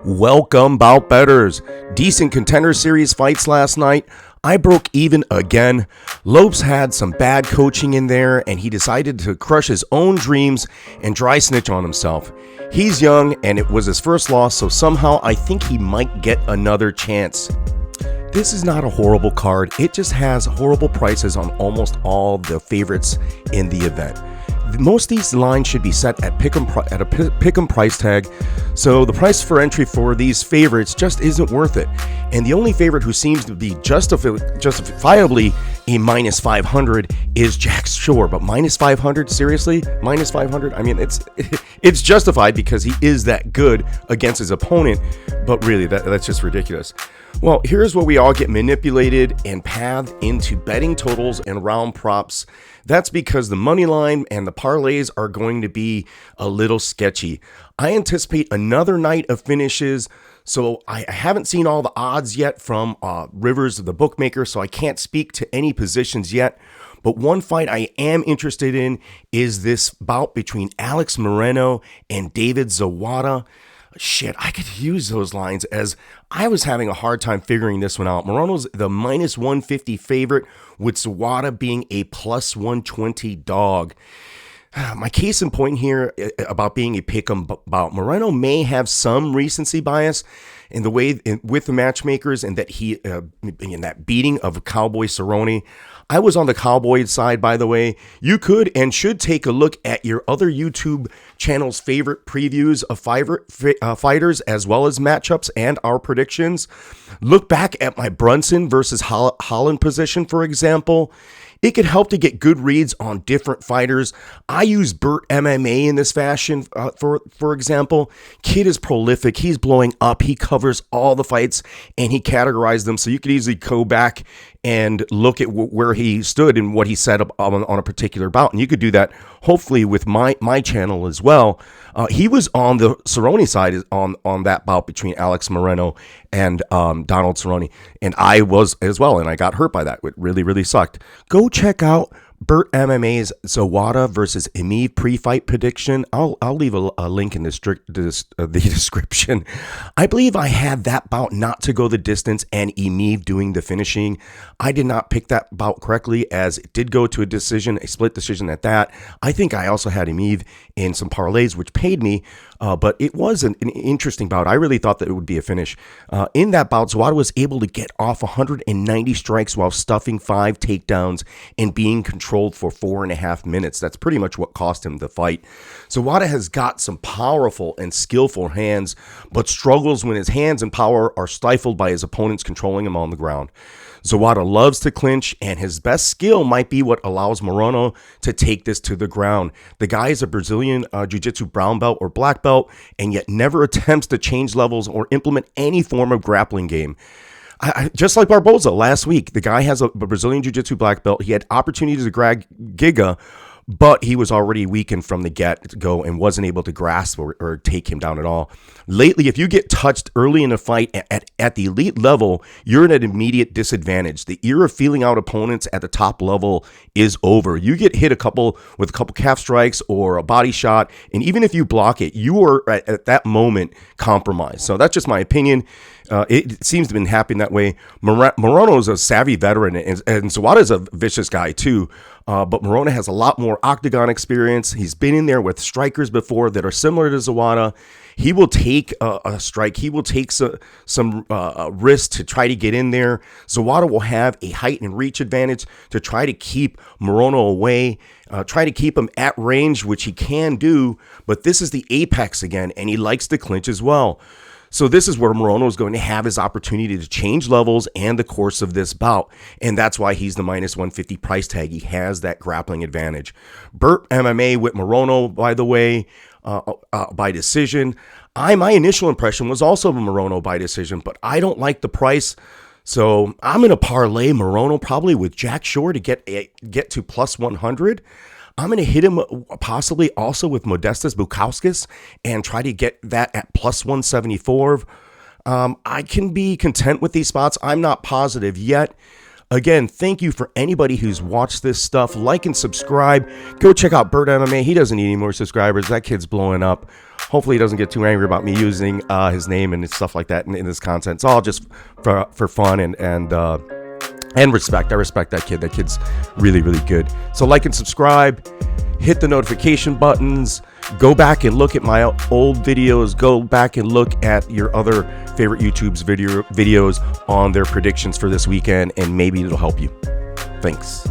Welcome, Bout Betters. Decent contender series fights last night. I broke even again. Lopes had some bad coaching in there, and he decided to crush his own dreams and dry snitch on himself. He's young, and it was his first loss, so somehow I think he might get another chance. This is not a horrible card. It just has horrible prices on almost all the favorites in the event. Most of these lines should be set at a pick'em price tag, so the price for entry for these favorites just isn't worth it. And the only favorite who seems to be justifiably a minus 500 is Jack Shore. But minus 500, seriously? Minus 500? I mean, it's justified because he is that good against his opponent, but really, that's just ridiculous. Well, here's where we all get manipulated and pathed into betting totals and round props. That's because the money line and the parlays are going to be a little sketchy. I anticipate another night of finishes, so I haven't seen all the odds yet from Rivers, the bookmaker, so I can't speak to any positions yet. But one fight I am interested in is this bout between Alex Morono and David Zawada. Shit, I could use those lines as I was having a hard time figuring this one out. Morono's the minus 150 favorite with Zawada being a plus 120 dog. My case in point here about being a pick'em bout, Morono may have some recency bias in the way with the matchmakers and that he in that beating of Cowboy Cerrone. I was on the Cowboy side, by the way. You could and should take a look at your other YouTube channel's favorite previews of fighters as well as matchups and our predictions. Look back at my Brunson versus Holland position, for example. It could help to get good reads on different fighters. I use Bert Mma in this fashion, for example. Kid is prolific. He's blowing up. He covers all the fights, and he categorized them, so you could easily go back and look at where he stood and what he said on a particular bout. And you could do that, hopefully, with my channel as well. He was on the Cerrone side on that bout between Alex Morono and Donald Cerrone. And I was as well, and I got hurt by that. It really, really sucked. Go check out Bert Mma's Zawada versus EMEEVE pre-fight prediction. I'll leave a link in the description. I believe I had that bout not to go the distance and EMEEVE doing the finishing. I did not pick that bout correctly as it did go to a decision, a split decision at that. I think I also had EMEEVE in some parlays, which paid me, but it was an interesting bout. I really thought that it would be a finish. In that bout, Zawada was able to get off 190 strikes while stuffing 5 takedowns and being controlled for 4.5 minutes. That's pretty much what cost him the fight. Zawada has got some powerful and skillful hands, but struggles when his hands and power are stifled by his opponents controlling him on the ground. Zawada loves to clinch, and his best skill might be what allows Morono to take this to the ground. The guy is a Brazilian Jiu-Jitsu brown belt or black belt, and yet never attempts to change levels or implement any form of grappling game. Just like Barboza last week, the guy has a Brazilian Jiu-Jitsu black belt. He had opportunities to grab Giga, but he was already weakened from the get-go and wasn't able to grasp or take him down at all. Lately, if you get touched early in a fight at the elite level, you're at an immediate disadvantage. The era of feeling out opponents at the top level is over. You get hit with a couple calf strikes or a body shot, and even if you block it, you are at that moment compromised. So that's just my opinion. It seems to have been happening that way. Morono is a savvy veteran, and Zawada is a vicious guy too. But Morono has a lot more octagon experience. He's been in there with strikers before that are similar to Zawada. He will take a strike. He will take some risk to try to get in there. Zawada will have a height and reach advantage to try to keep Morono away, try to keep him at range, which he can do. But this is the apex again, and he likes to clinch as well. So this is where Morono is going to have his opportunity to change levels and the course of this bout. And that's why he's the minus 150 price tag. He has that grappling advantage. Bert Mma with Morono, by the way, by decision. My initial impression was also of Morono by decision, but I don't like the price. So I'm going to parlay Morono probably with Jack Shore to get to plus 100. I'm going to hit him possibly also with Modestas Bukauskas and try to get that at plus 174. I can be content with these spots. I'm not positive yet. Again, thank you for anybody who's watched this stuff. Like and subscribe. Go check out Bert Mma. He doesn't need any more subscribers. That kid's blowing up. Hopefully he doesn't get too angry about me using his name and stuff like that in this content. It's all just for fun and respect. I respect that kid. That kid's really, really good. So like and subscribe, hit the notification buttons, go back and look at my old videos, go back and look at your other favorite YouTube's videos on their predictions for this weekend, and maybe it'll help you. Thanks.